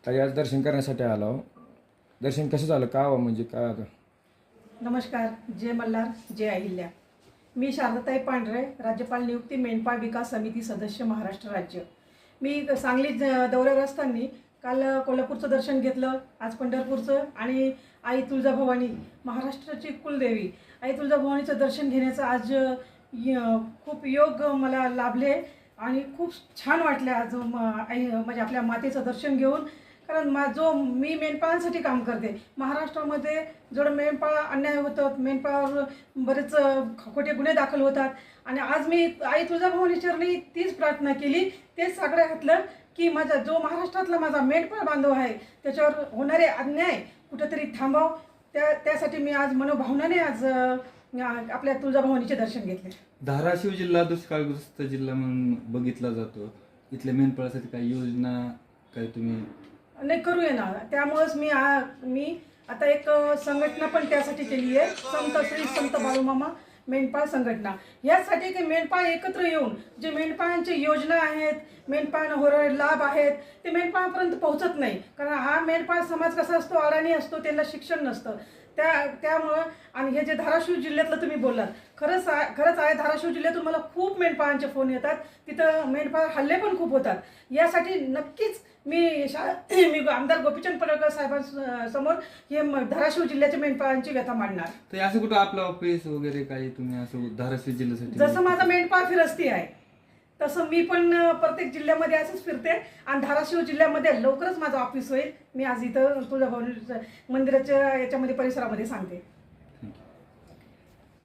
ताई आज दर्शन करण्यासाठी आलो. दर्शन कसं झालं, का म्हणजे काय आता? नमस्कार. जय मल्हार, जय अहिल्या. मी शारदाताई पांढरे, राज्यपाल नियुक्ती मेंढपाळ विकास समिती सदस्य, महाराष्ट्र राज्य. मी सांगली दौऱ्यावर असताना काल कोल्हापूरचं दर्शन घेतलं, आज पंढरपूरचं आणि आई तुळजाभवानी महाराष्ट्राची कुलदेवी आई तुळजाभवानीचं दर्शन घेण्याचं आज खूप योग मला लाभले आणि खूप छान वाटले आज आई म्हणजे आपल्या मातेचं दर्शन घेऊन. कारण मी मेंढपाळांसाठी काम करते. महाराष्ट्रामध्ये जेवढं मेंढपाळ अन्याय होतात, मेंढपाळावर बरेच खोटे गुन्हे दाखल होतात आणि आज मी आई तुळजाभवानी चरणी तीच प्रार्थना केली, तेच सगळं घातलं की जो महाराष्ट्रातला माझा मेंढपाळ बांधव आहे त्याच्यावर होणारे अन्याय कुठेतरी थांबाव. त्यासाठी मी आज मनोभावनाने आज आपल्या तुळजाभवानीचे दर्शन घेतले. धाराशिव जिल्हा दुष्काळग्रस्त जिल्हा म्हणून बघितला जातो. इथल्या मेंढपाळासाठी काही योजना काय तुम्ही नाही करूया ना. त्यामुळेच मी आता एक संघटना पण त्यासाठी केली आहे, श्री संत बाळूमामा मेंढपाळ संघटना. यासाठी की मेंढपाळ एकत्र येऊन जे मेंढपाळांच्या योजना आहेत, मेंढपाळांना होणारे लाभ आहेत ते मेंढपाळांपर्यंत पोहोचत नाही. कारण हा मेंढपाळ समाज कसा असतो, अडाणी असतो, त्यांना शिक्षण नसतं. त्यामुळं आणि हे जे धाराशिव जिल्ह्यातलं तुम्ही बोललात, खरंच आहे धाराशिव जिल्ह्यातून मला खूप मेंढपाळांचे फोन येतात. तिथं मेंढपाळ हल्ले पण खूप होतात. यासाठी नक्कीच मी आमदार गोपीचंद पडळकर साहेबांसमोर हे धाराशिव जिल्ह्याच्या मेंढपाळांची व्यथा मांडणार. तर असं कुठं आपलं ऑफिस वगैरे काही तुम्ही असं धाराशिव जिल्ह्यासाठी जसं माझा मेंढपाळ फिरस्ती आहे तसं मी पण प्रत्येक जिल्ह्यामध्ये असंच फिरते आणि धाराशिव जिल्ह्यामध्ये लवकरच माझं ऑफिस होईल. मी आज इथं तुळजाभवानी मंदिराच्या याच्यामध्ये परिसरामध्ये सांगते.